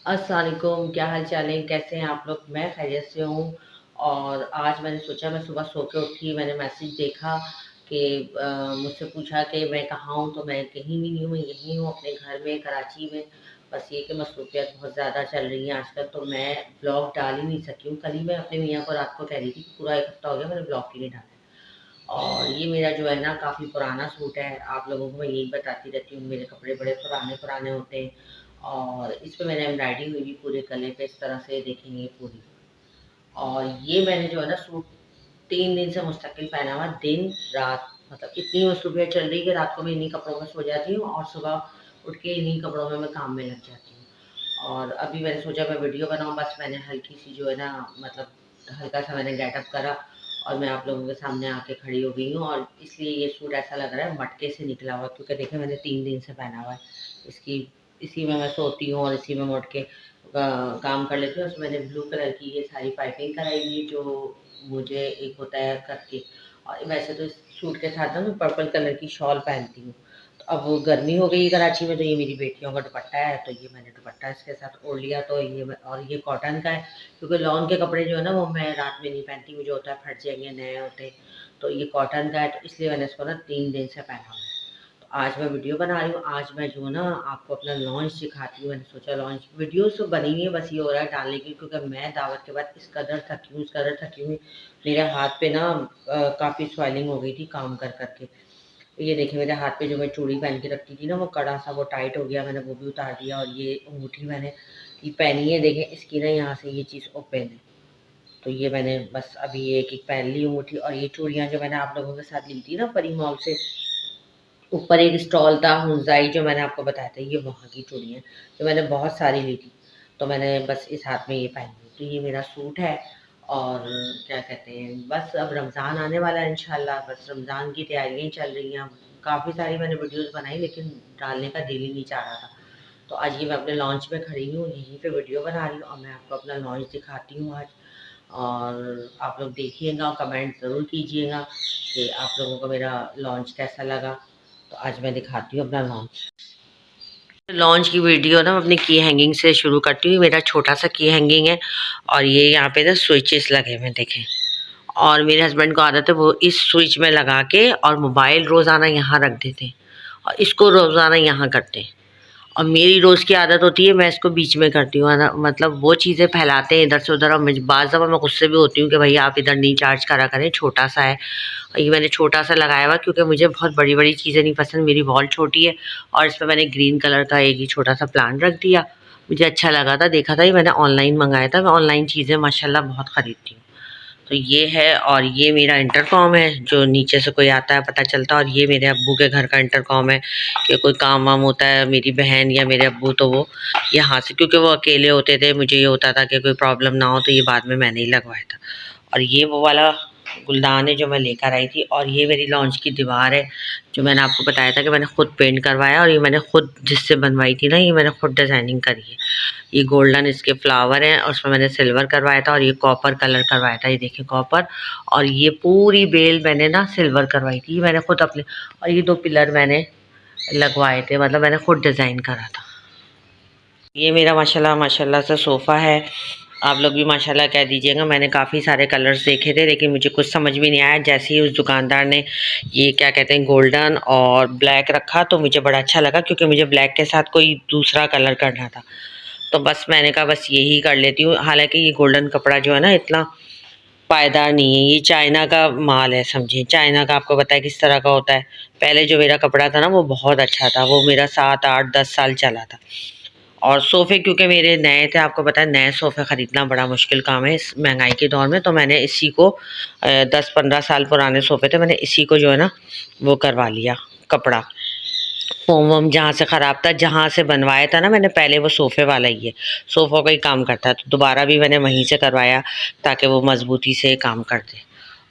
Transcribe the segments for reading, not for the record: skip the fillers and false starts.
अस्सलाम वालेकुम, क्या हाल चाल है? कैसे हैं आप लोग? मैं खैरियत से हूँ। और आज मैंने सोचा, मैं सुबह सो के उठी, मैंने मैसेज देखा कि मुझसे पूछा कि मैं कहाँ हूँ, तो मैं कहीं भी नहीं हूँ, मैं यहीं हूँ अपने घर में कराची में। बस ये कि मसरूफियत बहुत ज़्यादा चल रही है आजकल, तो मैं ब्लॉग डाल ही नहीं सकी हूँ। कल ही मैं अपने मियाँ को रात को कह रही थी कि पूरा 1 हफ्ता हो गया मैंने ब्लॉग ही नहीं डाला। और ये मेरा जो है ना काफ़ी पुराना सूट है, आप लोगों को मैं यही बताती रहती हूँ, मेरे कपड़े बड़े पुराने पुराने होते हैं। और इस पे मैंने एम्ब्रॉयडरी हुई भी पूरे गले पे, इस तरह से देखेंगे पूरी। और ये मैंने जो है ना सूट 3 दिन से मुस्तकिल पहना हुआ, दिन रात। मतलब इतनी मसरूफियत चल रही है कि रात को मैं इन्हीं कपड़ों में सो जाती हूँ और सुबह उठ के इन्हीं कपड़ों में मैं काम में लग जाती हूँ। और अभी मैंने सोचा मैं वीडियो बनाऊँ, बस मैंने हल्की सी जो है ना, मतलब हल्का सा मैंने गेटअप करा और मैं आप लोगों के सामने आके खड़ी हो गई हूँ। और इसलिए ये सूट ऐसा लग रहा है मटके से निकला हुआ, क्योंकि देखिए मैंने 3 दिन से पहना हुआ है। इसकी इसी में मैं सोती हूँ और इसी में मैं उठ के काम कर लेती हूँ। उसमें मैंने ब्लू कलर की ये सारी पाइपिंग कराई हुई, जो मुझे एक होता है करके। और वैसे तो इस सूट के साथ ना मैं पर्पल कलर की शॉल पहनती हूँ। तो अब वो गर्मी हो गई कराची में, तो ये मेरी बेटियों का दुपट्टा है, तो ये मैंने दुपट्टा इसके साथ ओढ़ लिया। तो और ये कॉटन का है, क्योंकि लॉन के कपड़े जो है ना वो मैं रात में नहीं पहनती, मुझे होता है फट जाएंगे, नए होते। तो ये कॉटन का है, तो इसलिए मैंने इसको ना 3 दिन से पहना हुआ है। तो आज मैं वीडियो बना रही हूँ। आज मैं जो ना आपको अपना लॉन्च दिखाती हूँ। मैंने सोचा लॉन्च वीडियो तो बनी नहीं है, बस ये हो रहा है डालने की, क्योंकि मैं दावत के बाद इस कदर थकी हूँ, इस कदर थकी हूँ। मेरे हाथ पे ना काफ़ी स्वेलिंग हो गई थी काम कर करके। ये देखिए मेरे हाथ पे जो मैं चूड़ी पहन के रखती थी ना, वो कड़ा सा वो टाइट हो गया, मैंने वो भी उतार दिया। और ये अंगूठी मैंने ये पहनी है, देखें इसकी ना यहाँ से ये चीज़ ओपन है। तो ये मैंने बस अभी एक एक पहन ली अंगूठी। और ये चूड़ियाँ जो मैंने आप लोगों के साथ ली थी ना परी मॉल से, ऊपर एक स्टॉल था हुंजाई, जो मैंने आपको बताया था, ये वहाँ की चूड़ियाँ जो मैंने बहुत सारी ली थी। तो मैंने बस इस हाथ में ये पहनी। तो ये मेरा सूट है। और क्या कहते हैं, बस अब रमज़ान आने वाला है इंशाल्लाह, बस रमज़ान की तैयारियां चल रही हैं। काफ़ी सारी मैंने वीडियोस बनाई, लेकिन डालने का दिल ही नहीं चाह रहा था। तो आज ये मैं अपने लॉन्च में खड़ी हूँ, यहीं पे वीडियो बना रही हूँ, और मैं आपको अपना लॉन्च दिखाती हूँ आज। और आप लोग देखिएगा और कमेंट ज़रूर कीजिएगा कि आप लोगों को मेरा लॉन्च कैसा लगा। तो आज मैं दिखाती हूँ अपना लॉन्च। लॉन्च की वीडियो ना मैं अपनी की हैंगिंग से शुरू करती हूँ। मेरा छोटा सा की हैंगिंग है, और ये यहाँ पे ना स्विचेस लगे हुए देखें। और मेरे हस्बैंड को आदत है, वो इस स्विच में लगा के और मोबाइल रोज़ाना यहाँ रख देते हैं, और इसको रोज़ाना यहाँ करते हैं। और मेरी रोज़ की आदत होती है, मैं इसको बीच में करती हूँ, है ना। मतलब वो चीज़ें फैलाते हैं इधर से उधर, और मुझे बाज़ दफ़ा मैं गुस्से भी होती हूँ कि भैया आप इधर नहीं चार्ज करा करें, छोटा सा है। ये मैंने छोटा सा लगाया हुआ, क्योंकि मुझे बहुत बड़ी बड़ी चीज़ें नहीं पसंद, मेरी वॉल छोटी है। और इसमें मैंने ग्रीन कलर का एक ही छोटा सा प्लांट रख दिया। मुझे अच्छा लगा था, देखा था, ये मैंने ऑनलाइन मंगाया था। मैं ऑनलाइन चीज़ें माशाल्लाह बहुत ख़रीदती हूँ। तो ये है, और ये मेरा इंटरकॉम है, जो नीचे से कोई आता है पता चलता है। और ये मेरे अब्बू के घर का इंटरकॉम है, कि कोई काम वाम होता है, मेरी बहन या मेरे अब्बू, तो वो यहाँ से, क्योंकि वो अकेले होते थे, मुझे ये होता था कि कोई प्रॉब्लम ना हो, तो ये बाद में मैंने ही लगवाया था। और ये वो वाला गुलदान है जो मैं लेकर आई थी। और ये मेरी लॉन्च की दीवार है, जो मैंने आपको बताया था कि मैंने खुद पेंट करवाया। और ये मैंने खुद जिससे बनवाई थी ना, ये मैंने खुद डिज़ाइनिंग करी है। ये गोल्डन इसके फ्लावर हैं, और उसमें मैंने सिल्वर करवाया था, और ये कॉपर कलर करवाया था, ये देखिए कॉपर। और ये पूरी बेल मैंने ना सिल्वर करवाई थी, ये मैंने खुद अपने। और ये 2 पिलर मैंने लगवाए थे, मतलब मैंने खुद डिज़ाइन करा था। ये मेरा माशाल्लाह माशाल्लाह सा सोफ़ा है। आप लोग भी माशाल्लाह कह दीजिएगा। मैंने काफ़ी सारे कलर्स देखे थे, लेकिन मुझे कुछ समझ भी नहीं आया। जैसे ही उस दुकानदार ने ये क्या कहते हैं गोल्डन और ब्लैक रखा, तो मुझे बड़ा अच्छा लगा, क्योंकि मुझे ब्लैक के साथ कोई दूसरा कलर करना था। तो बस मैंने कहा बस यही कर लेती हूँ। हालांकि ये गोल्डन कपड़ा जो है ना इतना पायदार नहीं है, ये चाइना का माल है, समझिए चाइना का। आपको पता है किस तरह का होता है। पहले जो मेरा कपड़ा था ना वो बहुत अच्छा था, वो मेरा 7 8 10 साल चला था। और सोफ़े क्योंकि मेरे नए थे, आपको पता है नए सोफ़े ख़रीदना बड़ा मुश्किल काम है इस महंगाई के दौर में। तो मैंने इसी को 10 15 साल पुराने सोफ़े थे, मैंने इसी को जो है ना वो करवा लिया कपड़ा। फोम वोम जहाँ से ख़राब था, जहाँ से बनवाया था ना मैंने पहले, वो सोफ़े वाला ही है, सोफ़ों का ही काम करता है। तो दोबारा भी मैंने वहीं से करवाया, ताकि वो मज़बूती से काम कर दे।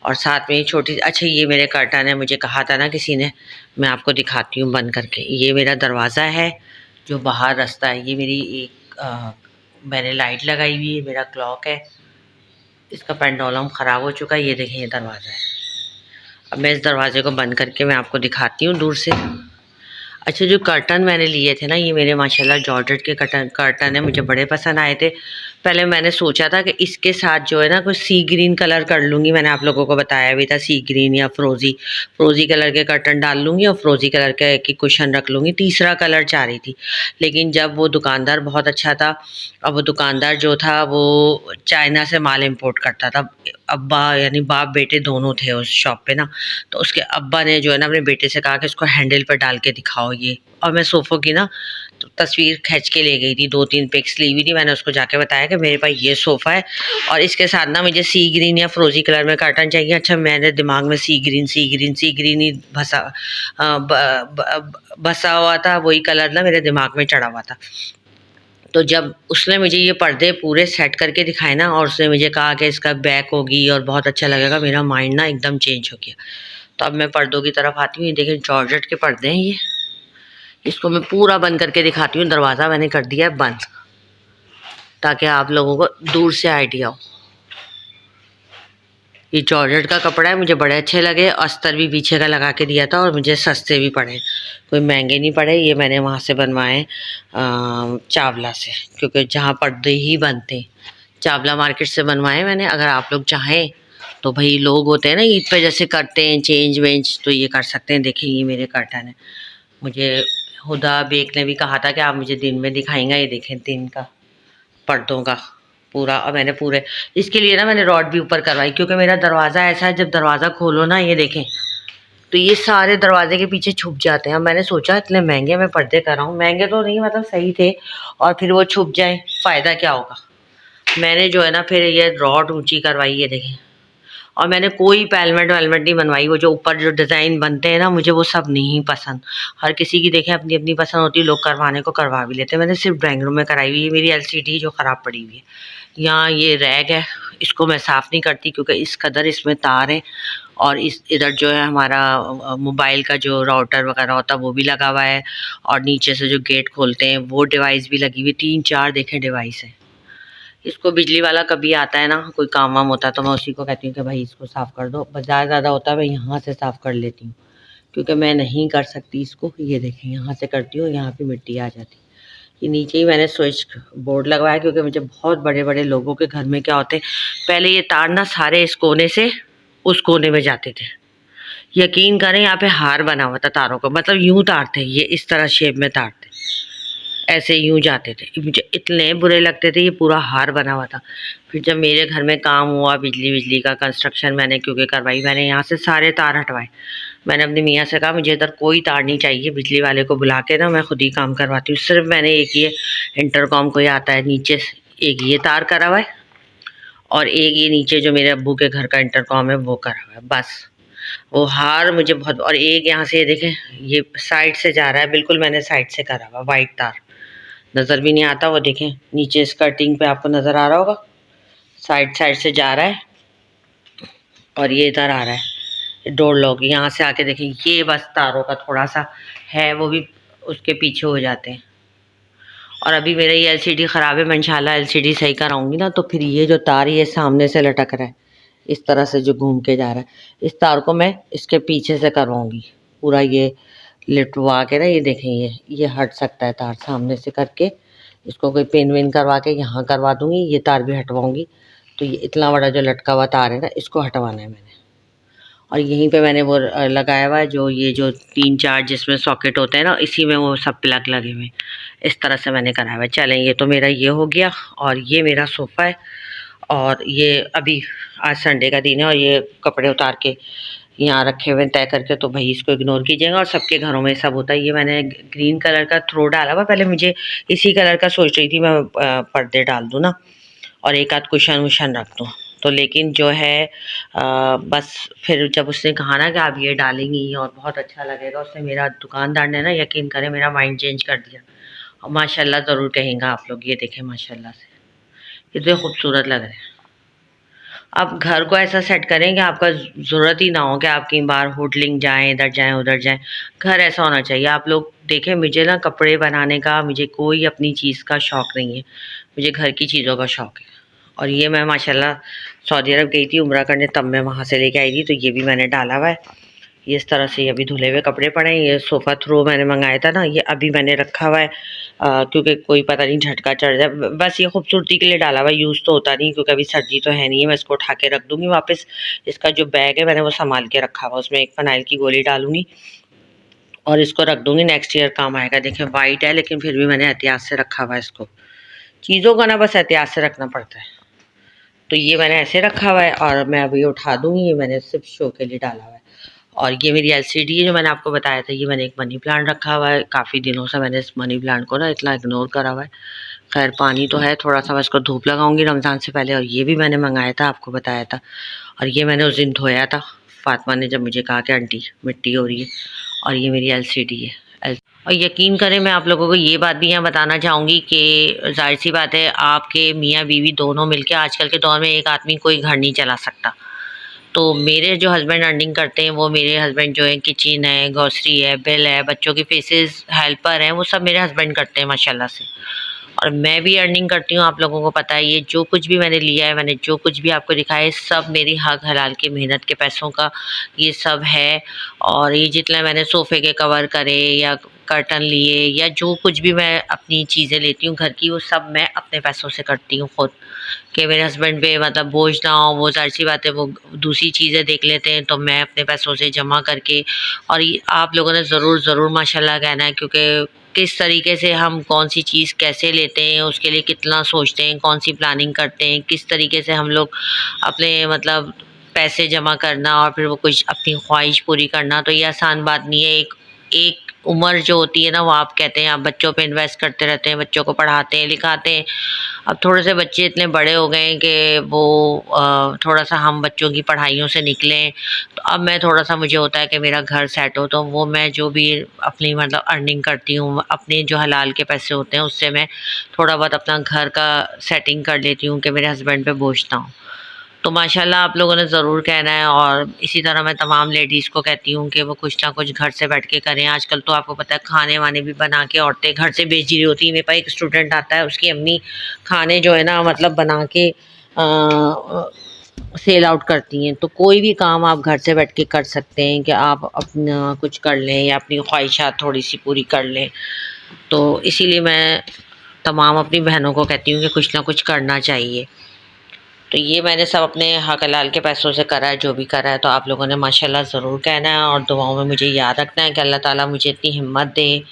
और साथ में ही छोटी, अच्छा ये मेरे कर्टन है, मुझे कहा था ना किसी ने, मैं आपको दिखाती हूँ बंद करके। ये मेरा दरवाज़ा है जो बाहर रास्ता है। ये मेरी एक मैंने लाइट लगाई हुई है, मेरा क्लॉक है, इसका पेंडोलम ख़राब हो चुका है। ये देखें ये दरवाज़ा है। अब मैं इस दरवाजे को बंद करके मैं आपको दिखाती हूँ दूर से। अच्छा, जो कर्टन मैंने लिए थे ना, ये मेरे माशाल्लाह जॉर्जेट के कर्टन है, मुझे बड़े पसंद आए थे। पहले मैंने सोचा था कि इसके साथ जो है ना कुछ सी ग्रीन कलर कर लूँगी, मैंने आप लोगों को बताया भी था, सी ग्रीन या फ्रोज़ी फ्रोज़ी कलर के कर्टन डाल लूँगी और फ्रोज़ी कलर के की कुशन रख लूँगी, तीसरा कलर चाह रही थी। लेकिन जब वो दुकानदार बहुत अच्छा था, और वो दुकानदार जो था वो चाइना से माल इम्पोर्ट करता था। अब्बा यानी बाप बेटे दोनों थे उस शॉप पे ना, तो उसके अब्बा ने जो है ना अपने बेटे से कहा कि इसको हैंडल पर डाल के दिखाओ ये। और मैं सोफ़ों की ना तो तस्वीर खींच के ले गई थी, 2-3 पिक्स ली हुई थी, मैंने उसको जाके बताया कि मेरे पास ये सोफ़ा है और इसके साथ ना मुझे सी ग्रीन या फ्रोज़ी कलर में कर्टन चाहिए। अच्छा, मेरे दिमाग में सी ग्रीन ही बसा हुआ था, वही कलर ना मेरे दिमाग में चढ़ा हुआ था। तो जब उसने मुझे ये पर्दे पूरे सेट करके दिखाए ना, और उसने मुझे कहा कि इसका बैक होगी और बहुत अच्छा लगेगा, मेरा माइंड ना एकदम चेंज हो गया। तो अब मैं पर्दों की तरफ आती हूँ। ये देखिए जॉर्जेट के पर्दे हैं ये। इसको मैं पूरा बंद करके दिखाती हूँ। दरवाज़ा मैंने कर दिया है बंद, ताकि आप लोगों को दूर से आइडिया हो। ये जॉर्जेट का कपड़ा है, मुझे बड़े अच्छे लगे। अस्तर भी पीछे का लगा के दिया था और मुझे सस्ते भी पड़े, कोई महंगे नहीं पड़े। ये मैंने वहाँ से बनवाए चावला से, क्योंकि जहाँ पर्दे ही बनते हैं, चावला मार्केट से बनवाए मैंने। अगर आप लोग चाहें तो भाई, लोग होते हैं ना ईद पे जैसे करते हैं चेंज वेंज, तो ये कर सकते हैं। देखिए ये मेरे कर्टन है। मुझे हुदा बेग ने भी कहा था कि आप मुझे दिन में दिखाएंगा। ये देखें दिन का पर्दों का पूरा। और मैंने पूरे इसके लिए ना मैंने रॉड भी ऊपर करवाई, क्योंकि मेरा दरवाज़ा ऐसा है, जब दरवाज़ा खोलो ना, ये देखें तो ये सारे दरवाजे के पीछे छुप जाते हैं। मैंने सोचा इतने महंगे मैं पर्दे कर रहा हूँ, महंगे तो नहीं मतलब सही थे, और फिर वो छुप जाए, फ़ायदा क्या होगा। मैंने जो है ना फिर ये रॉड ऊंची करवाई, ये देखें। और मैंने कोई पैलमेट वैलमेट नहीं बनवाई। वो जो ऊपर जो डिज़ाइन बनते हैं ना, मुझे वो सब नहीं पसंद। हर किसी की देखें अपनी अपनी पसंद होती है, लोग करवाने को करवा भी लेते हैं। मैंने सिर्फ ड्राइंग रूम में कराई हुई है। मेरी एलसीडी जो ख़राब पड़ी हुई है, यहाँ ये रैक है, इसको मैं साफ़ नहीं करती, क्योंकि इस कदर इसमें तार है। और इस इधर जो है हमारा मोबाइल का जो राउटर वगैरह होता है वो भी लगा हुआ है, और नीचे से जो गेट खोलते हैं वो डिवाइस भी लगी हुई, 3-4 देखें डिवाइस है। इसको बिजली वाला कभी आता है ना, कोई काम वाम होता है, तो मैं उसी को कहती हूँ कि भाई इसको साफ़ कर दो। बस ज़्यादा होता है मैं यहाँ से साफ़ कर लेती हूँ, क्योंकि मैं नहीं कर सकती इसको। ये देखें यहाँ से करती हूँ, यहाँ पे मिट्टी आ जाती। ये नीचे ही मैंने स्विच बोर्ड लगवाया, क्योंकि मुझे बहुत बड़े बड़े लोगों के घर में क्या होते हैं, पहले ये तार ना सारे इस कोने से उस कोने में जाते थे। यकीन करें यहाँ पे हार बना हुआ था तारों का, मतलब यूं तार थे, ये इस तरह शेप में तार थे, ऐसे यूं जाते थे। मुझे इतने बुरे लगते थे, ये पूरा हार बना हुआ था। फिर जब मेरे घर में काम हुआ बिजली का कंस्ट्रक्शन मैंने क्योंकि करवाई, मैंने यहाँ से सारे तार हटवाए। मैंने अपनी मियाँ से कहा मुझे इधर कोई तार नहीं चाहिए, बिजली वाले को बुला के ना मैं खुद ही काम करवाती हूँ। सिर्फ मैंने एक ये इंटरकॉम कोई आता है नीचे से, एक ये तार करा हुआ है, और एक ये नीचे जो मेरे अब्बू के घर का इंटरकॉम है वो करा हुआ है, बस। वो हार मुझे बहुत। और एक यहाँ से ये देखें, ये साइड से जा रहा है, बिल्कुल मैंने साइड से करा हुआ, वाइट तार नज़र भी नहीं आता। वो देखें नीचे स्कर्टिंग पे आपको नज़र आ रहा होगा, साइड साइड से जा रहा है, और ये इधर आ रहा है डोर लॉक। यहाँ से आके देखें, ये बस तारों का थोड़ा सा है, वो भी उसके पीछे हो जाते हैं। और अभी मेरा ये एलसीडी ख़राब है, मैं इंशाल्लाह एलसीडी सही कराऊंगी ना, तो फिर ये जो तार ये सामने से लटक रहा है इस तरह से जो घूम के जा रहा है, इस तार को मैं इसके पीछे से करवाऊंगी पूरा। ये लिटवा के ना, ये देखें ये हट सकता है तार, सामने से करके इसको कोई पिन विन करवा के यहाँ करवा दूंगी। ये तार भी हटवाऊंगी। तो ये इतना बड़ा जो लटका हुआ तार है ना, इसको हटवाना है मैंने। और यहीं पे मैंने वो लगाया हुआ है, जो ये जो 3-4 जिसमें सॉकेट होते हैं ना, इसी में वो सब प्लग लगे हुए हैं। इस तरह से मैंने कराया हुआ है। चलें, ये तो मेरा ये हो गया। और ये मेरा सोफ़ा है, और ये अभी आज संडे का दिन है, और ये कपड़े उतार के यहाँ रखे हुए तय करके, तो भाई इसको इग्नोर कीजिएगा। और सबके घरों में सब होता है। ये मैंने ग्रीन कलर का थ्रो डाला हुआ, पहले मुझे इसी कलर का सोच रही थी मैं पर्दे डाल दूँ ना, और एक आध कुशन वुशन रख दूँ। तो लेकिन जो है बस फिर जब उसने कहा ना कि आप ये डालेंगी और बहुत अच्छा लगेगा, उसने मेरा दुकानदार ने ना, यकीन करें, मेरा माइंड चेंज कर दिया। और माशाल्लाह ज़रूर कहेंगे आप लोग। ये देखें माशाल्लाह से कितने खूबसूरत लग रहे हैं। आप घर को ऐसा सेट करें कि आपका ज़रूरत ही ना हो कि आप कई बार होटलिंग जाएं, इधर जाएं उधर जाएं। घर ऐसा होना चाहिए। आप लोग देखें, मुझे ना कपड़े बनाने का, मुझे कोई अपनी चीज़ का शौक़ नहीं है, मुझे घर की चीज़ों का शौक़ है। और ये मैं माशाल्लाह सऊदी अरब गई थी उम्रा करने, तब मैं वहाँ से लेके आई थी, तो ये भी मैंने डाला हुआ है। ये इस तरह से, ये अभी धुले हुए कपड़े पड़े हैं। ये सोफ़ा थ्रो मैंने मंगाया था ना, ये अभी मैंने रखा हुआ है क्योंकि कोई पता नहीं झटका चढ़ जाए। बस ये खूबसूरती के लिए डाला हुआ है, यूज़ तो होता नहीं क्योंकि अभी सर्दी तो है नहीं है। मैं इसको उठा के रख दूँगी वापस। इसका जो बैग है मैंने वो संभाल के रखा हुआ, उसमें एक फ़िनाइल की गोली डालूँगी और इसको रख दूँगी, नेक्स्ट ईयर काम आएगा। देखिए वाइट है लेकिन फिर भी मैंने एहतियात से रखा हुआ है इसको। चीज़ों का ना बस एहतियात से रखना पड़ता है। तो ये मैंने ऐसे रखा हुआ है और मैं अभी उठा दूँगी। ये मैंने सिर्फ शो के लिए डाला हुआ है। और ये मेरी एलसीडी है जो मैंने आपको बताया था, ये मैंने एक मनी प्लांट रखा हुआ है। काफ़ी दिनों से मैंने इस मनी प्लांट को ना इतना इग्नोर करा हुआ है। खैर पानी तो है, थोड़ा सा मैं इसको धूप लगाऊंगी रमज़ान से पहले। और ये भी मैंने मंगाया था, आपको बताया था, और ये मैंने उस दिन धोया था फातिमा ने जब मुझे कहा कि आंटी मिट्टी हो रही है। और ये मेरी एलसीडी है। और यकीन करें मैं आप लोगों को ये बात भी यहाँ बताना चाहूँगी कि जाहिर सी बात है, आपके मियाँ बीवी दोनों मिलके आजकल के दौर में एक आदमी कोई घर नहीं चला सकता। तो मेरे जो हस्बैंड अर्निंग करते हैं, वो मेरे हस्बैंड जो है किचन है, ग्रोसरी है, बिल है, बच्चों की फीसेस, हेल्पर हैं, वो सब मेरे हस्बैंड करते हैं माशाल्लाह से। और मैं भी अर्निंग करती हूँ, आप लोगों को पता है। ये जो कुछ भी मैंने लिया है, मैंने जो कुछ भी आपको दिखाया है, सब मेरी हक हलाल की मेहनत के पैसों का ये सब है। और ये जितना मैंने सोफ़े के कवर करे या कर्टन लिए या जो कुछ भी मैं अपनी चीज़ें लेती हूँ घर की, वो सब मैं अपने पैसों से करती हूँ खुद, कि मेरे हस्बैंड पे मतलब बोझ ना हो। वो ज़ाहिर सी बात है, वो दूसरी चीज़ें देख लेते हैं, तो मैं अपने पैसों से जमा करके। और ये आप लोगों ने ज़रूर माशाल्लाह कहना है, क्योंकि किस तरीके से हम कौन सी चीज़ कैसे लेते हैं, उसके लिए कितना सोचते हैं, कौन सी प्लानिंग करते हैं, किस तरीके से हम लोग अपने मतलब पैसे जमा करना और फिर वो कुछ अपनी ख्वाहिश पूरी करना, तो ये आसान बात नहीं है। एक एक उम्र जो होती है ना, वो आप कहते हैं आप बच्चों पे इन्वेस्ट करते रहते हैं, बच्चों को पढ़ाते हैं लिखाते हैं। अब थोड़े से बच्चे इतने बड़े हो गए हैं कि वो थोड़ा सा हम बच्चों की पढ़ाइयों से निकलें, तो अब मैं थोड़ा सा मुझे होता है कि मेरा घर सेट हो, तो वो मैं जो भी अपनी मतलब अर्निंग करती हूँ, अपने जो हलाल के पैसे होते हैं, उससे मैं थोड़ा बहुत अपना घर का सेटिंग कर लेती हूँ कि मेरे हस्बैंड पे बोझ ना हो। तो माशाल्लाह आप लोगों ने ज़रूर कहना है। और इसी तरह मैं तमाम लेडीज़ को कहती हूँ कि वो कुछ ना कुछ घर से बैठ के करें। आजकल तो आपको पता है खाने वाने भी बना के औरतें घर से बेच रही होती हैं। मेरे पास एक स्टूडेंट आता है, उसकी अम्मी खाने जो है ना मतलब बना के सेल आउट करती हैं। तो कोई भी काम आप घर से बैठ के कर सकते हैं कि आप अपना कुछ कर लें या अपनी ख्वाहिशात थोड़ी सी पूरी कर लें। तो इसीलिए मैं तमाम अपनी बहनों को कहती हूँ कि कुछ ना कुछ करना चाहिए। तो ये मैंने सब अपने हक हलाल के पैसों से करा है, जो भी करा है। तो आप लोगों ने माशाल्लाह ज़रूर कहना है और दुआओं में मुझे याद रखना है कि अल्लाह ताला मुझे इतनी हिम्मत दे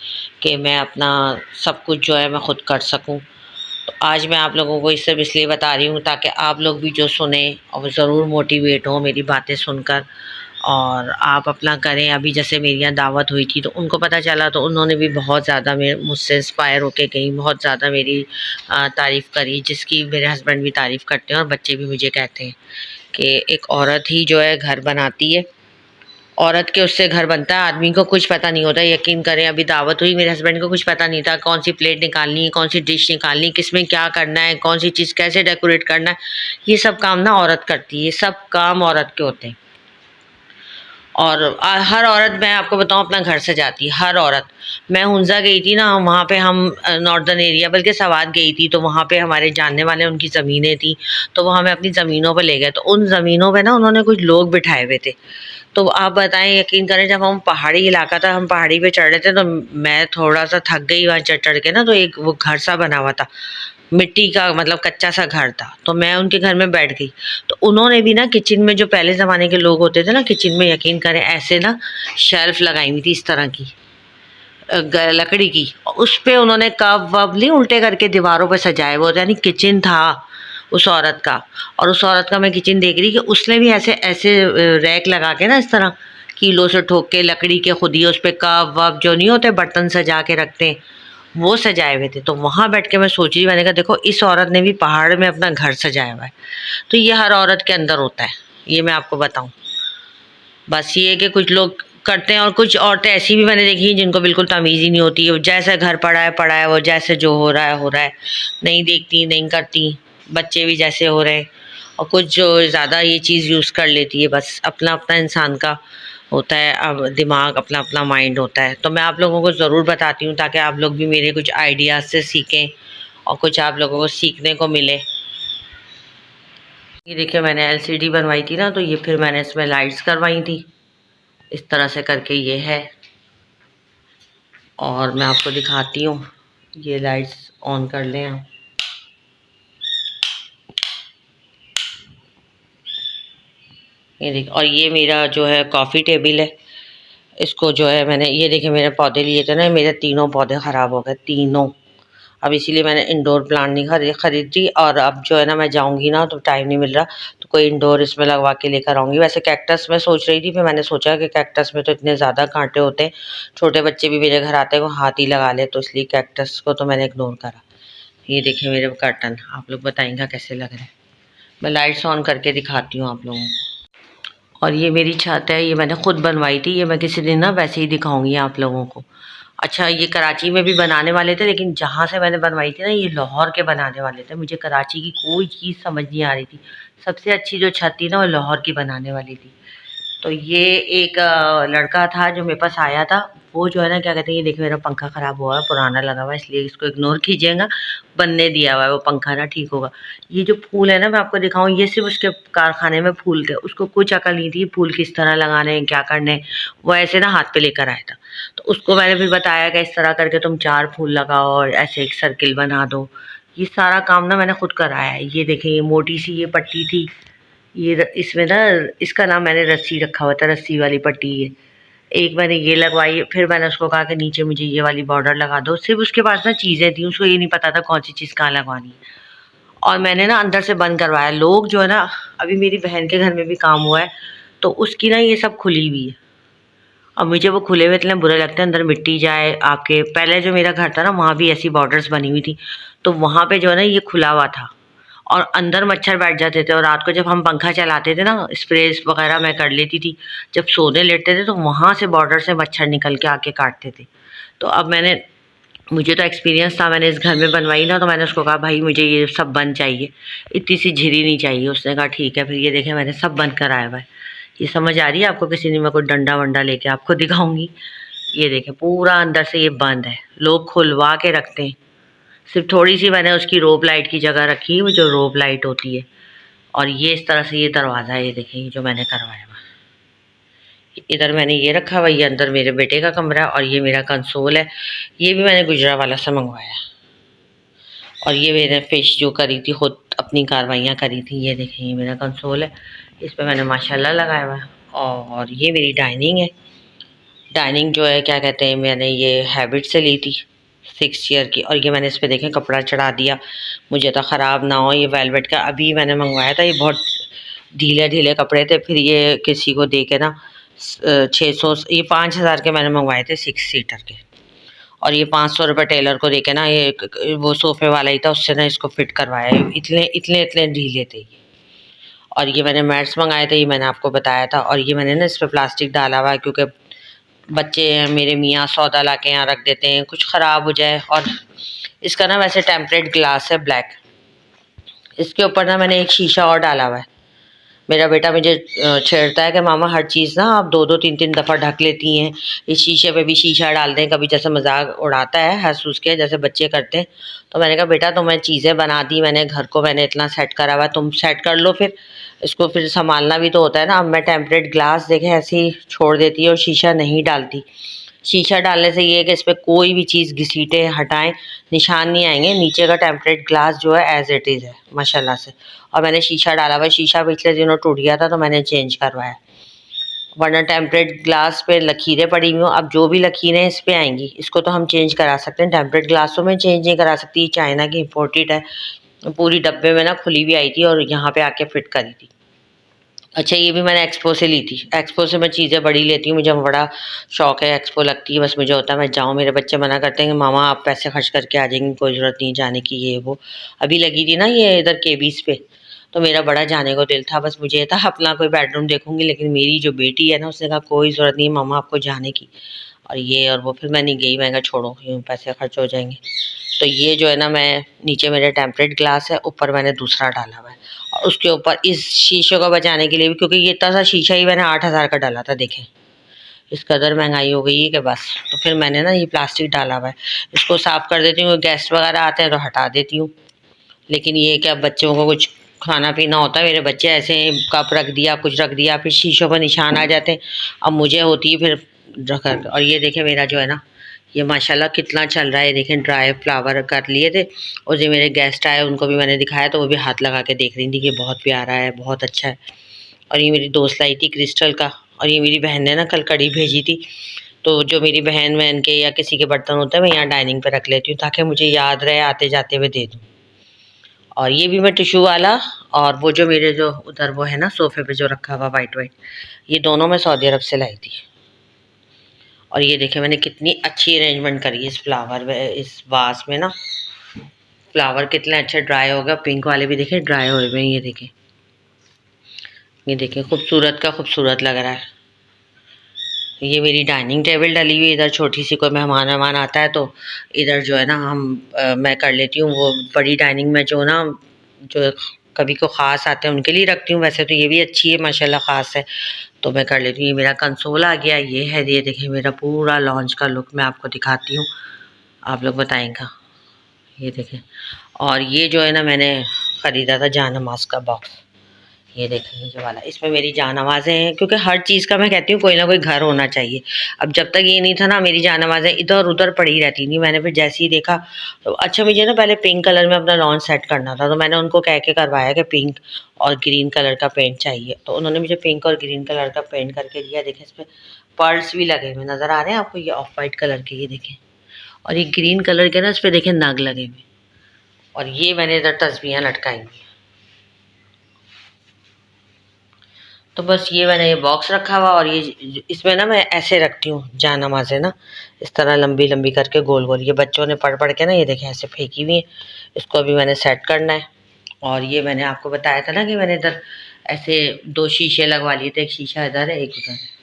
कि मैं अपना सब कुछ जो है मैं ख़ुद कर सकूं। तो आज मैं आप लोगों को ये सब इसलिए बता रही हूँ ताकि आप लोग भी जो सुने और वो ज़रूर मोटिवेट हो मेरी बातें सुनकर, और आप अपना करें। अभी जैसे मेरी यहाँ दावत हुई थी तो उनको पता चला, तो उन्होंने भी बहुत ज़्यादा मुझसे इंस्पायर होके गई, बहुत ज़्यादा मेरी तारीफ़ करी, जिसकी मेरे हस्बैंड भी तारीफ़ करते हैं और बच्चे भी मुझे कहते हैं कि एक औरत ही जो है घर बनाती है, औरत के उससे घर बनता है। आदमी को कुछ पता नहीं होता। यकीन करें अभी दावत हुई, मेरे हस्बैंड को कुछ पता नहीं था कौन सी प्लेट निकालनी है, कौन सी डिश निकालनी है, किस में क्या करना है, कौन सी चीज़ कैसे डेकोरेट करना है। ये सब काम ना औरत करती है, सब काम औरत के होते हैं। और हर औरत, मैं आपको बताऊं, अपना घर सजाती है हर औरत। मैं हुंजा गई थी ना, वहाँ पे हम नॉर्दर्न एरिया बल्कि सवात गई थी, तो वहाँ पे हमारे जानने वाले उनकी ज़मीनें थी, तो वो हमें अपनी ज़मीनों पे ले गए। तो उन ज़मीनों पे ना उन्होंने कुछ लोग बिठाए हुए थे। तो आप बताएं, यकीन करें, जब हम पहाड़ी इलाका था, हम पहाड़ी पे चढ़ रहे थे, तो मैं थोड़ा सा थक गई वहाँ चढ़ चढ़ के ना। तो एक वो घर सा बना हुआ था, मिट्टी का मतलब कच्चा सा घर था, तो मैं उनके घर में बैठ गई। तो उन्होंने भी ना किचन में, जो पहले ज़माने के लोग होते थे ना किचन में, यकीन करें ऐसे ना शेल्फ लगाई हुई थी इस तरह की लकड़ी की, उस पे उन्होंने कप वप नहीं उल्टे करके दीवारों पे सजाए वो, यानी किचन था उस औरत का। और उस औरत का मैं किचन देख रही कि उसने भी ऐसे ऐसे रैक लगा के ना इस तरह कीलों से ठोक के लकड़ी के खुद ही उस पे कप वप जो नहीं होते बर्तन सजा के रखते हैं, वो सजाए हुए थे। तो वहाँ बैठ के मैं सोच रही, मैंने कहा देखो इस औरत ने भी पहाड़ में अपना घर सजाया हुआ है। तो ये हर औरत के अंदर होता है, ये मैं आपको बताऊं। बस ये है कि कुछ लोग करते हैं और कुछ औरतें ऐसी भी मैंने देखी जिनको बिल्कुल तमीज़ ही नहीं होती है। जैसे घर पड़ा है, वो जैसे जो हो रहा है, नहीं देखती नहीं करती। बच्चे भी जैसे हो रहे हैं। और कुछ जो ज़्यादा ये चीज़ यूज़ कर लेती है, बस अपना अपना इंसान का होता है, अब दिमाग अपना अपना माइंड होता है। तो मैं आप लोगों को ज़रूर बताती हूँ ताकि आप लोग भी मेरे कुछ आइडियाज़ से सीखें और कुछ आप लोगों को सीखने को मिले। ये देखिए मैंने एलसीडी बनवाई थी ना, तो ये फिर मैंने इसमें लाइट्स करवाई थी। इस तरह से करके ये है। और मैं आपको दिखाती हूँ, ये लाइट्स ऑन कर लें आप। ये देखिए, और ये मेरा जो है कॉफ़ी टेबल है। इसको जो है मैंने, ये देखिए मेरे पौधे लिए थे ना, मेरे तीनों पौधे ख़राब हो गए, तीनों। अब इसीलिए मैंने इंडोर प्लांट नहीं खरीदी। और अब जो है ना, मैं जाऊंगी ना तो टाइम नहीं मिल रहा, तो कोई इंडोर इसमें लगवा के लेकर आऊँगी। वैसे कैक्टस मैं सोच रही थी, फिर मैंने सोचा कि कैक्टस में तो इतने ज़्यादा कांटे होते हैं, छोटे बच्चे भी मेरे घर आते हैं, वो हाथ ही लगा ले, तो इसलिए कैक्टस को तो मैंने इग्नोर करा। ये देखिए मेरे कर्टन, आप लोग बताएंगे कैसे लग रहे हैं। मैं लाइट्स ऑन करके दिखाती हूँ आप लोगों को। और ये मेरी छत है, ये मैंने खुद बनवाई थी। ये मैं किसी दिन ना वैसे ही दिखाऊंगी आप लोगों को। अच्छा, ये कराची में भी बनाने वाले थे, लेकिन जहाँ से मैंने बनवाई थी ना, ये लाहौर के बनाने वाले थे। मुझे कराची की कोई चीज़ समझ नहीं आ रही थी। सबसे अच्छी जो छत थी ना, वो लाहौर की बनाने वाली थी। तो ये एक लड़का था जो मेरे पास आया था। वो जो है ना, क्या कहते हैं, ये देखिए मेरा पंखा ख़राब हुआ है, पुराना लगा हुआ है, इसलिए इसको इग्नोर कीजिएगा। बनने दिया हुआ है वो पंखा ना, ठीक होगा। ये जो फूल है ना, मैं आपको दिखाऊं, ये सिर्फ उसके कारखाने में फूल थे। उसको कुछ अकल नहीं थी फूल किस तरह लगाने हैं, क्या करने हैं। वो ऐसे ना हाथ पे लेकर आया था। तो उसको मैंने फिर बताया कि इस तरह करके तुम 4 फूल लगाओ और ऐसे एक सर्किल बना दो। ये सारा काम ना मैंने खुद कराया है। ये देखिए, ये मोटी सी ये पट्टी थी, इसमें ना, इसका नाम मैंने रस्सी रखा हुआ था, रस्सी वाली पट्टी। ये एक मैंने ये लगवाई, फिर मैंने उसको कहा कि नीचे मुझे ये वाली बॉर्डर लगा दो। सिर्फ उसके पास ना चीज़ें थी, उसको ये नहीं पता था कौन सी चीज़ कहाँ लगवानी है। और मैंने ना अंदर से बंद करवाया। लोग जो है ना, अभी मेरी बहन के घर में भी काम हुआ है, तो उसकी ना ये सब खुली हुई है। अब मुझे वो खुले हुए इतने बुरे लगते हैं, अंदर मिट्टी जाए आपके। पहले जो मेरा घर था ना, वहाँ भी ऐसी बॉर्डर्स बनी हुई थी, तो वहाँ पे जो है ना, ये खुला हुआ था और अंदर मच्छर बैठ जाते थे। और रात को जब हम पंखा चलाते थे ना, स्प्रे वगैरह मैं कर लेती थी, जब सोने लेटते थे तो वहाँ से बॉर्डर से मच्छर निकल के आके काटते थे। तो अब मुझे तो एक्सपीरियंस था, मैंने इस घर में बनवाई ना, तो मैंने उसको कहा भाई मुझे ये सब बंद चाहिए, इतनी सी झिरी नहीं चाहिए। उसने कहा ठीक है। फिर ये देखे मैंने सब बंद कराया हुआ है। ये समझ आ रही है आपको? किसी दिन मैं कोई डंडा वंडा लेके आपको दिखाऊंगी। ये देखें पूरा अंदर से ये बंद है, लोग खुलवा के रखते हैं। सिर्फ थोड़ी सी मैंने उसकी रोप लाइट की जगह रखी है, वो जो रोप लाइट होती है। और ये इस तरह से ये दरवाज़ा है, ये देखें, ये जो मैंने करवाया हुआ। इधर मैंने ये रखा हुआ, ये अंदर मेरे बेटे का कमरा है। और ये मेरा कंसोल है, ये भी मैंने गुजरावाला से मंगवाया। और ये मैंने फिश जो करी थी, खुद अपनी कार्रवाइयाँ करी थी। ये देखें, ये मेरा कंसोल है, इस पर मैंने माशाल्लाह लगाया हुआ है। और ये मेरी डाइनिंग है। डाइनिंग जो है, क्या कहते हैं, मैंने ये हैबिट से ली थी 6 चेयर की। और ये मैंने इस पर देखें कपड़ा चढ़ा दिया, मुझे तो ख़राब ना हो। ये वेलवेट का अभी मैंने मंगवाया था, ये बहुत ढीले ढीले कपड़े थे, फिर ये किसी को दे के ना 600, ये 5000 के मैंने मंगवाए थे 6 सीटर के। और ये 500 रुपये टेलर को दे के ना, ये वो सोफ़े वाला ही था, उससे ना इसको फिट करवाया। इतने इतने इतने ढीले थे ये। और ये मैंने मैट्स मंगाए थे, ये मैंने आपको बताया था। और ये मैंने ना इस पर प्लास्टिक डाला हुआ है, क्योंकि बच्चे हैं मेरे मियाँ सौदा ला के यहाँ रख देते हैं, कुछ ख़राब हो जाए। और इसका ना वैसे टेम्परेट ग्लास है ब्लैक, इसके ऊपर ना मैंने एक शीशा और डाला हुआ है। मेरा बेटा मुझे छेड़ता है कि मामा हर चीज़ ना आप 2-2 3-3 दफ़ा ढक लेती हैं, इस शीशे पे भी शीशा डाल दें कभी, जैसे मजाक उड़ाता है हंस उस के, जैसे बच्चे करते हैं। तो मैंने कहा बेटा तुम्हें चीज़ें बना दी मैंने, घर को मैंने इतना सेट करा हुआ, तुम सेट कर लो, फिर इसको फिर संभालना भी तो होता है ना। अब मैं टेम्परेट ग्लास देखें ऐसे ही छोड़ देती है और शीशा नहीं डालती। शीशा डालने से ये है कि इस पर कोई भी चीज़ घसीटे हटाएं निशान नहीं आएंगे। नीचे का टेम्परेट ग्लास जो है एज इट इज़ है माशाल्लाह से। और मैंने शीशा डाला हुआ, शीशा पिछले दिनों टूट गया था तो मैंने चेंज करवाया, वरना टेम्परेट ग्लास पे लकीरें पड़ी हुई हों। अब जो भी लकीरें इस पर आएंगी, इसको तो हम चेंज करा सकते हैं, टेम्परेट ग्लासों में चेंज नहीं करा सकती। चाइना की इम्पोर्टेड है, पूरी डब्बे में ना खुली हुई आई थी और यहाँ पे आके फिट करी थी। अच्छा, ये भी मैंने एक्सपो से ली थी। एक्सपो से मैं चीज़ें बड़ी लेती हूँ, मुझे बड़ा शौक है। एक्सपो लगती है, बस मुझे होता है मैं जाऊँ। मेरे बच्चे मना करते हैं कि मामा आप पैसे खर्च करके आ जाएंगी, कोई ज़रूरत नहीं जाने की, ये वो। अभी लगी थी ना ये इधर केबीस पे, तो मेरा बड़ा जाने को दिल था, बस मुझे ये था अपना कोई बेडरूम देखूंगी। लेकिन मेरी जो बेटी है ना, उसने कहा कोई ज़रूरत नहीं मामा आपको जाने की, और ये और वो, फिर मैं नहीं गई। मैं कहा छोड़ो, यूँ पैसे खर्च हो जाएंगे। तो ये जो है ना, मैं नीचे मेरे टेम्परेट ग्लास है, ऊपर मैंने दूसरा डाला हुआ है। और उसके ऊपर इस शीशे को बचाने के लिए भी, क्योंकि ये इतना सा शीशा ही मैंने 8000 का डाला था, देखें इस कदर महंगाई हो गई है कि बस। तो फिर मैंने ना ये प्लास्टिक डाला हुआ है, इसको साफ़ कर देती हूँ, गेस्ट वगैरह आते हैं तो हटा देती हूँ। लेकिन ये कि अब बच्चों को कुछ खाना पीना होता है। मेरे बच्चे ऐसे कप रख दिया, कुछ रख दिया, फिर शीशों पर निशान आ जाते हैं। अब मुझे होती है फिर रख। और ये देखें मेरा जो है ना, ये माशाल्लाह कितना चल रहा है। देखें ड्राई फ्लावर कर लिए थे, और जो मेरे गेस्ट आए उनको भी मैंने दिखाया, तो वो भी हाथ लगा के देख रही थी कि बहुत प्यारा है, बहुत अच्छा है। और ये मेरी दोस्त लाई थी क्रिस्टल का, और ये मेरी बहन ने ना कल कड़ी भेजी थी। तो जो मेरी बहन वहन के या किसी के बर्तन होते हैं मैं यहाँ डाइनिंग पे रख लेती हूँ, ताकि मुझे याद रहे आते जाते हुए दे दूँ। और ये भी मैं टिशू वाला, और वो जो मेरे जो उधर वो है ना सोफे पे जो रखा हुआ वाइट वाइट, ये दोनों मैं सऊदी अरब से लाई थी। और ये देखे मैंने कितनी अच्छी अरेंजमेंट करी है इस फ्लावर में, इस वास में ना। फ्लावर कितने अच्छे ड्राई हो गए, पिंक वाले भी देखे ड्राई हुए हुए। ये देखें खूबसूरत का खूबसूरत लग रहा है। ये मेरी डाइनिंग टेबल डली हुई, इधर छोटी सी कोई मेहमान वहमान आता है तो इधर जो है ना मैं कर लेती हूँ। वो बड़ी डाइनिंग में जो ना, जो कभी को ख़ास आते हैं उनके लिए रखती हूँ। वैसे तो ये भी अच्छी है माशाल्लाह, ख़ास है तो मैं कर लेती हूँ। ये मेरा कंसोल आ गया, ये है। ये देखिए मेरा पूरा लॉन्च का लुक मैं आपको दिखाती हूँ, आप लोग बताएंगे। ये देखें, और ये जो है ना मैंने ख़रीदा था जानमाज़ का बॉक्स। ये देखें ये वाला, इसमें मेरी जानमाज़ें हैं, क्योंकि हर चीज़ का मैं कहती हूँ कोई ना कोई घर होना चाहिए। अब जब तक ये नहीं था ना, मेरी जानमाज़ें इधर उधर पड़ी रहती थी। मैंने फिर जैसे ही देखा तो अच्छा, मुझे ना पहले पिंक कलर में अपना लॉन सेट करना था, तो मैंने उनको कह के करवाया कि पिंक और ग्रीन कलर का पेंट चाहिए, तो उन्होंने मुझे पिंक और ग्रीन कलर का पेंट करके दिया। देखें इसमें पर्ल्स भी लगे हुए नज़र आ रहे हैं आपको, ये ऑफ वाइट कलर के, ये देखें। और ये ग्रीन कलर के ना इस पर देखें नग लगे हुए। और ये मैंने इधर तस्बीहें लटकाई हुई। तो बस ये मैंने ये बॉक्स रखा हुआ, और ये इसमें ना मैं ऐसे रखती हूँ जानमाज़ें ना, इस तरह लंबी लंबी करके गोल गोल। ये बच्चों ने पढ़ पढ़ के ना ये देखें ऐसे फेंकी हुई है, इसको अभी मैंने सेट करना है। और ये मैंने आपको बताया था ना कि मैंने इधर ऐसे 2 शीशे लगवा लिए थे, एक शीशा इधर है एक उधर है।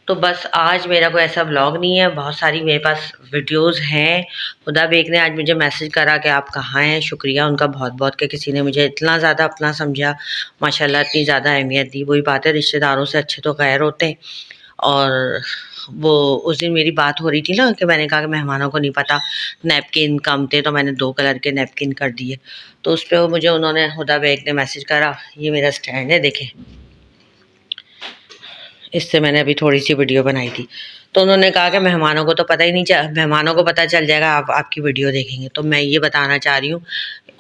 तो बस आज मेरा कोई ऐसा व्लॉग नहीं है, बहुत सारी मेरे पास वीडियोस हैं। खुदा बेग ने आज मुझे मैसेज करा कि आप कहाँ हैं, शुक्रिया उनका बहुत बहुत कि किसी ने मुझे इतना ज़्यादा अपना समझा, माशाल्लाह इतनी ज़्यादा अहमियत दी। वही बात है, रिश्तेदारों से अच्छे तो गैर होते हैं। और वो उस दिन मेरी बात हो रही थी ना कि मैंने कहा कि मेहमानों को नहीं पता नैपकिन कम थे, तो मैंने 2 कलर के नैपकिन कर दिए। तो उस पर मुझे उन्होंने हुदा बेग ने मैसेज करा। ये मेरा स्टैंड है देखें, इससे मैंने अभी थोड़ी सी वीडियो बनाई थी। तो उन्होंने कहा कि मेहमानों को तो पता ही नहीं मेहमानों को पता चल जाएगा, आप आपकी वीडियो देखेंगे। तो मैं ये बताना चाह रही हूँ,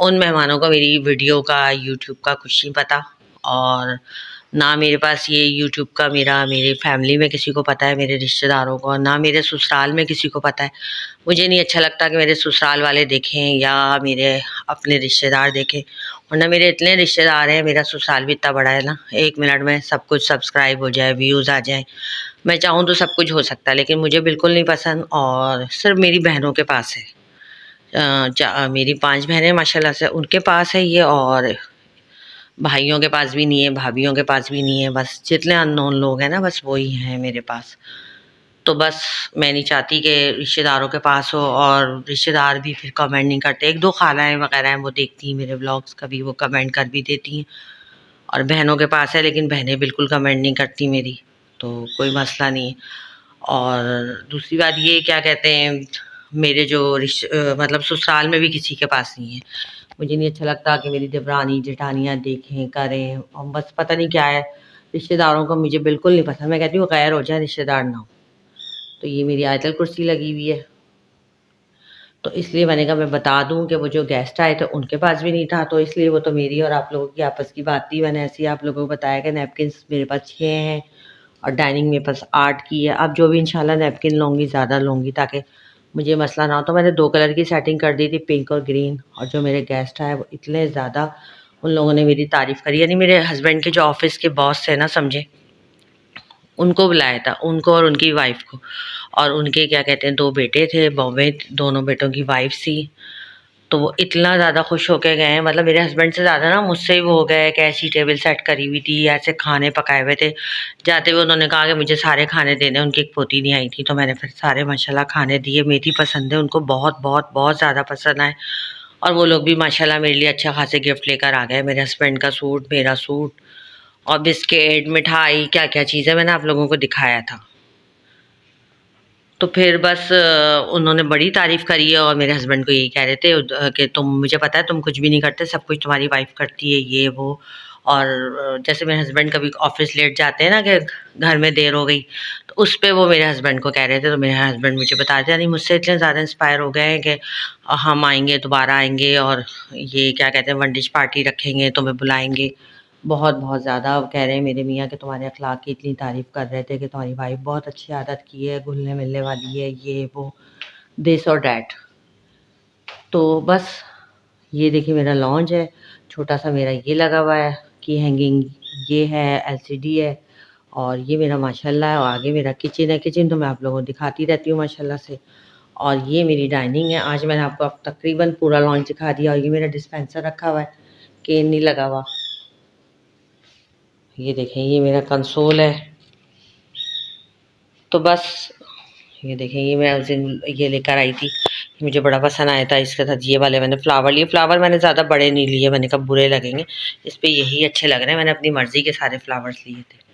उन मेहमानों को मेरी वीडियो का यूट्यूब का कुछ नहीं पता, और ना मेरे पास ये यूट्यूब का मेरे फैमिली में किसी को पता है, मेरे रिश्तेदारों को, ना मेरे ससुराल में किसी को पता है। मुझे नहीं अच्छा लगता कि मेरे ससुराल वाले देखें या मेरे अपने रिश्तेदार देखें, वरना मेरे इतने रिश्तेदार हैं, मेरा ससुराल भी इतना बड़ा है ना, 1 मिनट में सब कुछ सब्सक्राइब हो जाए, व्यूज़ आ जाए। मैं चाहूँ तो सब कुछ हो सकता है, लेकिन मुझे बिल्कुल नहीं पसंद। और सिर्फ मेरी बहनों के पास है, मेरी 5 बहनें माशाल्लाह से, उनके पास है ये, और भाइयों के पास भी नहीं है, भाभीियों के पास भी नहीं है। बस जितने अननोन लोग हैं ना, बस वही हैं मेरे पास। तो बस मैं नहीं चाहती कि रिश्तेदारों के पास हो, और रिश्तेदार भी फिर कमेंट नहीं करते। 1-2 खालाएँ वगैरह हैं, वो देखती हैं मेरे व्लॉग्स, कभी वो कमेंट कर भी देती हैं। और बहनों के पास है, लेकिन बहनें बिल्कुल कमेंट नहीं करती मेरी, तो कोई मसला नहीं है। और दूसरी बात ये क्या कहते हैं, मेरे जो मतलब ससुराल में भी किसी के पास नहीं है। मुझे नहीं अच्छा लगता कि मेरी देवरानी जेठानियाँ देखें करें, और बस पता नहीं क्या है, रिश्तेदारों को मुझे बिल्कुल नहीं पसंद। मैं कहती हूँ गैर हो जाए, रिश्तेदार ना हो। तो ये मेरी आयतल कुर्सी लगी हुई है, तो इसलिए मैंने कहा मैं बता दूं कि वो जो गेस्ट आए थे उनके पास भी नहीं था, तो इसलिए वो तो मेरी और आप लोगों की आपस की बात थी। मैंने ऐसे ही आप लोगों को बताया कि नैपकिन्स मेरे पास 6 हैं, और डाइनिंग मेरे पास 8 की है। अब जो भी इंशाल्लाह नैपकिन लूँगी ज़्यादा लूँगी, ताकि मुझे मसला ना हो। तो मैंने 2 कलर की सेटिंग कर दी थी, पिंक और ग्रीन। और जो मेरे गेस्ट आए वो इतने ज़्यादा उन लोगों ने मेरी तारीफ़ करी, यानी मेरे हस्बैंड के जो ऑफिस के बॉस थे ना, समझे, उनको बुलाया था, उनको और उनकी वाइफ को। और उनके क्या कहते हैं 2 बेटे थे, बॉम्बे, दोनों बेटों की वाइफ थी। तो वो इतना ज़्यादा खुश होके गए हैं, मतलब मेरे हस्बैंड से ज़्यादा ना मुझसे ही वो हो गए कि ऐसी टेबल सेट करी हुई थी, ऐसे खाने पकाए हुए थे। जाते हुए उन्होंने कहा कि मुझे सारे खाने देने। उनकी एक पोती नहीं आई थी, तो मैंने फिर सारे माशाल्लाह खाने दिए। मेरी पसंद है उनको, बहुत बहुत बहुत ज़्यादा पसंद आए। और वो लोग भी माशाल्लाह मेरे लिए अच्छा खासे गिफ्ट लेकर आ गए, मेरे हस्बैंड का सूट, मेरा सूट, और बिस्किट, मिठाई, क्या क्या चीज़ें मैंने आप लोगों को दिखाया था। तो फिर बस उन्होंने बड़ी तारीफ़ करी है और मेरे हस्बैंड को यही कह रहे थे कि तुम, मुझे पता है तुम कुछ भी नहीं करते, सब कुछ तुम्हारी वाइफ करती है, ये वो। और जैसे मेरे हस्बैंड कभी ऑफिस लेट जाते हैं ना कि घर में देर हो गई, तो उस पे वो मेरे हस्बैंड को कह रहे थे। तो मेरे हस्बैंड मुझे बता रहे थे, नहीं मुझसे इतने ज़्यादा इंस्पायर हो गए हैं कि हम आएंगे, दोबारा आएंगे और ये क्या कहते हैं, वन डिश पार्टी रखेंगे, तुम्हें बुलाएंगे। बहुत बहुत ज़्यादा कह रहे हैं मेरे मियाँ कि तुम्हारे अखलाक की इतनी तारीफ़ कर रहे थे कि तुम्हारी वाइफ बहुत अच्छी आदत की है, घुलने मिलने वाली है, ये वो, दिस और डैट। तो बस ये देखिए मेरा लॉन्च है, छोटा सा मेरा ये लगा हुआ है की हैंगिंग, ये है एलसीडी है, और ये मेरा माशाल्लाह है। और आगे मेरा किचन है, किचन तो मैं आप लोगों को दिखाती रहती हूँ माशाल्लाह से। और ये मेरी डाइनिंग है। आज मैंने आपको अब तकरीबन पूरा लॉन्च दिखा दिया। और ये मेरा डिस्पेंसर रखा हुआ है, केन नहीं लगा हुआ। ये देखें, ये मेरा कंसोल है। तो बस ये देखें, ये मैं उस दिन ये लेकर आई थी, मुझे बड़ा पसंद आया था। इसके साथ ये वाले मैंने फ्लावर लिए। फ्लावर मैंने ज़्यादा बड़े नहीं लिए, मैंने कहा बुरे लगेंगे, इस पे यही अच्छे लग रहे हैं। मैंने अपनी मर्ज़ी के सारे फ्लावर्स लिए थे।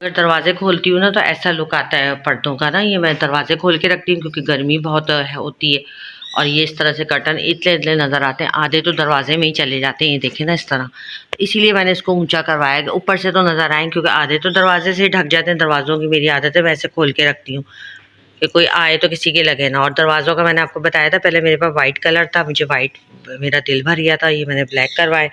अगर दरवाजे खोलती हूँ ना तो ऐसा लुक आता है पर्दों का ना। ये मैं दरवाजे खोल के रखती हूँ क्योंकि गर्मी बहुत होती है। और ये इस तरह से कर्टन इतने इतने नज़र आते हैं, आधे तो दरवाजे में ही चले जाते हैं, ये देखें ना इस तरह। इसीलिए मैंने इसको ऊंचा करवाया कि ऊपर से तो नज़र आए, क्योंकि आधे तो दरवाजे से ही ढक जाते हैं। दरवाज़ों की मेरी आदत है, वैसे खोल के रखती हूँ कि कोई आए तो किसी के लगे ना। और दरवाज़ों का मैंने आपको बताया था, पहले मेरे पास वाइट कलर था, मुझे वाइट मेरा दिल भर गया था, ये मैंने ब्लैक करवाए।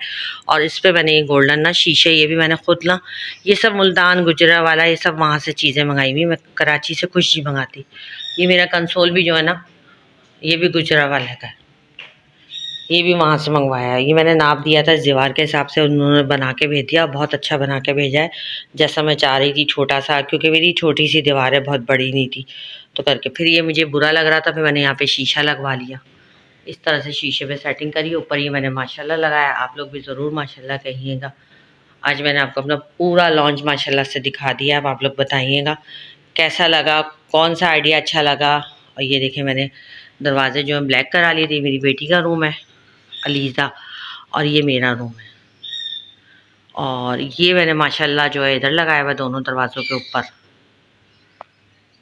और इस पे मैंने ये गोल्डन ना शीशे, ये भी मैंने खुद ना, ये सब मुल्तान गुजरा वाला, ये सब वहाँ से चीज़ें मंगाई हुई, मैं कराची से कुछ नहीं मंगाती। ये मेरा कंसोल भी जो है ना, ये भी गुजरा वाला का है, ये भी वहाँ से मंगवाया है। ये मैंने नाप दिया था इस दीवार के हिसाब से, उन्होंने बना के भेज दिया, बहुत अच्छा बना के भेजा है, जैसा मैं चाह रही थी, छोटा सा, क्योंकि मेरी छोटी सी दीवार है, बहुत बड़ी नहीं थी। तो करके फिर ये मुझे बुरा लग रहा था, फिर मैंने यहाँ पे शीशा लगवा लिया। इस तरह से शीशे पे सेटिंग करी, ऊपर ये मैंने माशाल्लाह लगाया। आप लोग भी ज़रूर माशाल्लाह कहिएगा। आज मैंने आपको अपना पूरा लॉन्च माशाल्लाह से दिखा दिया। अब आप लोग बताइएगा कैसा लगा, कौन सा आइडिया अच्छा लगा। और ये देखें, मैंने दरवाजे जो है ब्लैक करा लिए थे। मेरी बेटी का रूम है अलीज़ा, और ये मेरा रूम है। और ये मैंने माशाल्लाह जो है इधर लगाया हुआ दोनों दरवाज़ों के ऊपर।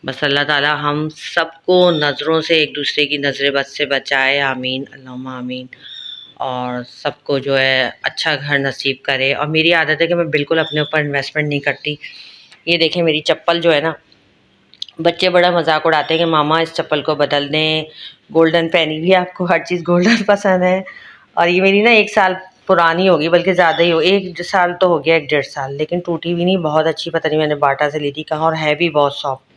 बस अल्लाह ताला हम सबको नज़रों से, एक दूसरे की नज़रें बद से बचाए, आमीन अल्लाहुम्मा आमीन। और सबको जो है अच्छा घर नसीब करे। और मेरी आदत है कि मैं बिल्कुल अपने ऊपर इन्वेस्टमेंट नहीं करती। ये देखें मेरी चप्पल जो है ना, बच्चे बड़ा मजाक उड़ाते हैं कि मामा इस चप्पल को बदल दें, गोल्डन पहनी भी आपको, हर चीज़ गोल्डन पसंद है। और ये मेरी ना 1 साल पुरानी होगी, बल्कि ज़्यादा ही हो, 1 साल तो हो गया, 1 डेढ़ साल, लेकिन टूटी भी नहीं, बहुत अच्छी, पता नहीं मैंने बाटा से ली थी कहाँ, और है भी बहुत सॉफ्ट।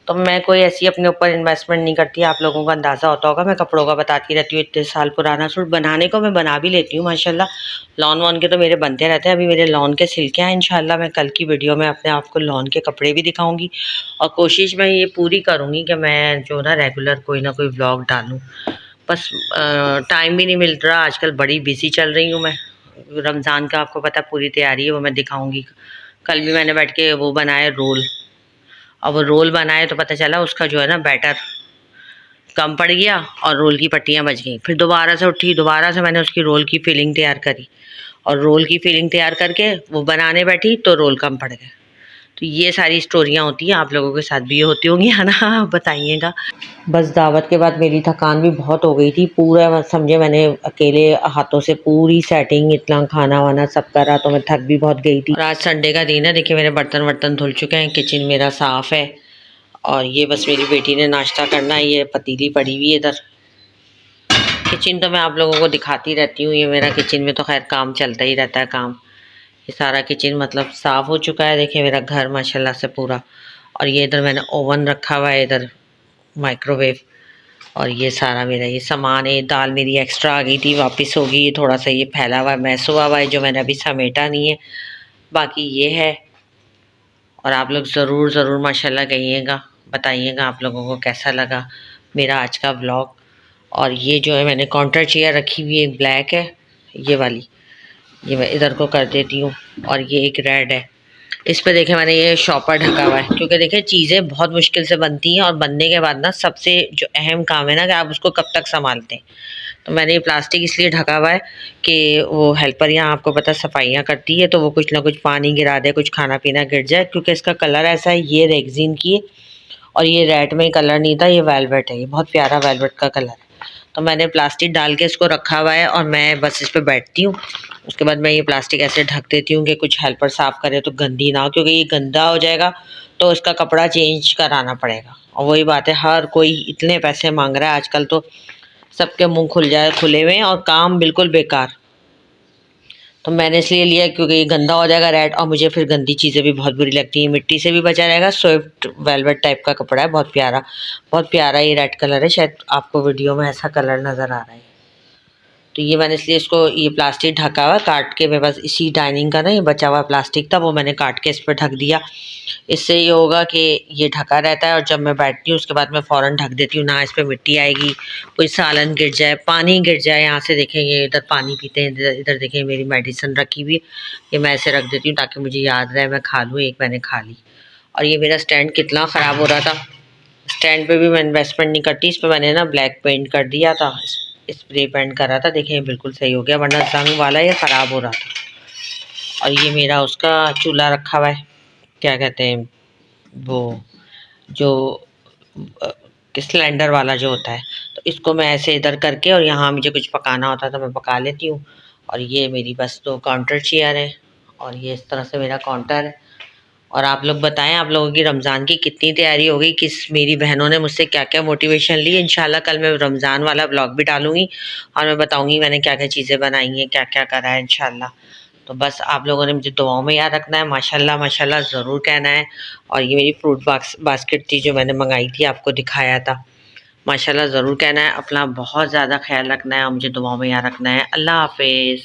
तो मैं कोई ऐसी अपने ऊपर इन्वेस्टमेंट नहीं करती। आप लोगों को अंदाज़ा होता होगा, मैं कपड़ों का बताती रहती हूँ। इतने साल पुराना सूट बनाने को मैं बना भी लेती हूँ माशाल्लाह। लॉन वॉन के तो मेरे बनते रहते हैं। अभी मेरे लॉन के सिल्के हैं, इंशाल्लाह मैं कल की वीडियो में अपने आपको लॉन के कपड़े भी दिखाऊंगी। और कोशिश मैं ये पूरी करूँगी कि मैं जो ना रेगुलर कोई ना कोई व्लॉग डालूँ। बस टाइम भी नहीं मिल रहा आजकल, बड़ी बिजी चल रही हूँ मैं। रमज़ान का आपको पता पूरी तैयारी है, वो मैं दिखाऊँगी। कल भी मैंने बैठ के वो बनाए रोल। अब वो रोल बनाए तो पता चला उसका जो है ना बैटर कम पड़ गया और रोल की पट्टियाँ बच गई। फिर दोबारा से उठी, दोबारा से मैंने उसकी रोल की फिलिंग तैयार करी, और रोल की फिलिंग तैयार करके वो बनाने बैठी तो रोल कम पड़ गए। तो ये सारी स्टोरियाँ होती हैं, आप लोगों के साथ भी होती होंगी, है ना? बताइएगा। बस दावत के बाद मेरी थकान भी बहुत हो गई थी। पूरा समझे मैंने अकेले हाथों से पूरी सेटिंग, इतना खाना वाना सब करा, तो मैं थक भी बहुत गई थी। और आज संडे का दिन है, देखिए मेरे बर्तन वर्तन धुल चुके हैं, किचन मेरा साफ़ है। और ये बस मेरी बेटी ने नाश्ता करना है, ये पतीली पड़ी हुई है इधर। किचन तो मैं आप लोगों को दिखाती रहती हूँ, ये मेरा किचन में तो खैर काम चलता ही रहता है काम। ये सारा किचन मतलब साफ़ हो चुका है, देखिए मेरा घर माशाल्लाह से पूरा। और ये इधर मैंने ओवन रखा हुआ है, इधर माइक्रोवेव। और ये सारा मेरा ये सामान है। दाल मेरी एक्स्ट्रा आ गई थी, वापस होगी। ये थोड़ा सा ये फैला हुआ है, मैस हुआ हुआ है, जो मैंने अभी समेटा नहीं है। बाकी ये है। और आप लोग ज़रूर ज़रूर माशाल्लाह कहिएगा, बताइएगा आप लोगों को कैसा लगा मेरा आज का व्लॉग। और ये जो है मैंने काउंटर चेयर रखी हुई है, एक ब्लैक है ये वाली, ये मैं इधर को कर देती हूँ। और ये एक रेड है, इस पे देखिए मैंने ये शॉपर ढका हुआ है, क्योंकि देखिए चीज़ें बहुत मुश्किल से बनती हैं और बनने के बाद ना सबसे जो अहम काम है ना कि आप उसको कब तक संभालते हैं। तो मैंने ये प्लास्टिक इसलिए ढका हुआ है कि वो हेल्पर यहाँ आपको पता सफाइयाँ करती है तो वो कुछ ना कुछ पानी गिरा दे, कुछ खाना पीना गिर जाए, क्योंकि इसका कलर ऐसा है, ये रेगजीन की है और ये रेड में कलर नहीं था, ये वेलवेट है, ये बहुत प्यारा वेलवेट का कलर है। तो मैंने प्लास्टिक डाल के इसको रखा हुआ है और मैं बस इस पे बैठती हूँ। उसके बाद मैं ये प्लास्टिक ऐसे ढक देती हूँ कि कुछ हेल्पर साफ़ करे तो गंदी ना हो, क्योंकि ये गंदा हो जाएगा तो इसका कपड़ा चेंज कराना पड़ेगा। और वही बात है, हर कोई इतने पैसे मांग रहा है आजकल, तो सबके मुंह खुले हुए हैं और काम बिल्कुल बेकार। तो मैंने इसलिए लिया क्योंकि ये गंदा हो जाएगा रेड, और मुझे फिर गंदी चीज़ें भी बहुत बुरी लगती हैं, मिट्टी से भी बचा रहेगा। स्विफ्ट वेलवेट टाइप का कपड़ा है, बहुत प्यारा ये रेड कलर है, शायद आपको वीडियो में ऐसा कलर नज़र आ रहा है। तो ये मैंने इसलिए इसको ये प्लास्टिक ढका हुआ काट के, मेरे पास इसी डाइनिंग का ना ये बचा हुआ प्लास्टिक था, वो मैंने काट के इस पर ढक दिया। इससे ये होगा कि ये ढका रहता है और जब मैं बैठती हूँ उसके बाद मैं फ़ौरन ढक देती हूँ, ना इस पर मिट्टी आएगी, कोई सालन गिर जाए, पानी गिर जाए। यहाँ से देखें, ये इधर पानी पीते हैं, इधर इधर देखें मेरी मेडिसिन रखी हुई, ये मैं ऐसे रख देती हूँ ताकि मुझे याद रहे मैं खा लूँ। एक मैंने खा ली। और ये मेरा स्टैंड कितना ख़राब हो रहा था, स्टैंड पे भी मैं इन्वेस्टमेंट नहीं करती, इस पर मैंने ना ब्लैक पेंट कर दिया था, स्प्रे पेंट करा था, देखें बिल्कुल सही हो गया, वरना जंग वाला ये ख़राब हो रहा था। और ये मेरा उसका चूल्हा रखा हुआ है, क्या कहते हैं वो, जो सिलेंडर वाला जो होता है, तो इसको मैं ऐसे इधर करके और यहाँ मुझे कुछ पकाना होता है तो मैं पका लेती हूँ। और ये मेरी बस 2 काउंटर चेयर है और ये इस तरह से मेरा काउंटर है। और आप लोग बताएं, आप लोगों की रमज़ान की कितनी तैयारी हो गई, किस मेरी बहनों ने मुझसे क्या क्या मोटिवेशन ली। इंशाल्लाह कल मैं रमज़ान वाला ब्लॉग भी डालूंगी और मैं बताऊंगी मैंने क्या क्या चीज़ें बनाई हैं, क्या क्या करा है इंशाल्लाह। तो बस आप लोगों ने मुझे दुआओं में याद रखना है, माशाल्लाह माशाल्लाह ज़रूर कहना है। और ये मेरी फ्रूट बास्केट थी जो मैंने मंगाई थी, आपको दिखाया था, माशाल्लाह ज़रूर कहना है। अपना बहुत ज़्यादा ख्याल रखना है और मुझे दुआओं में याद रखना है। अल्लाह हाफिज़।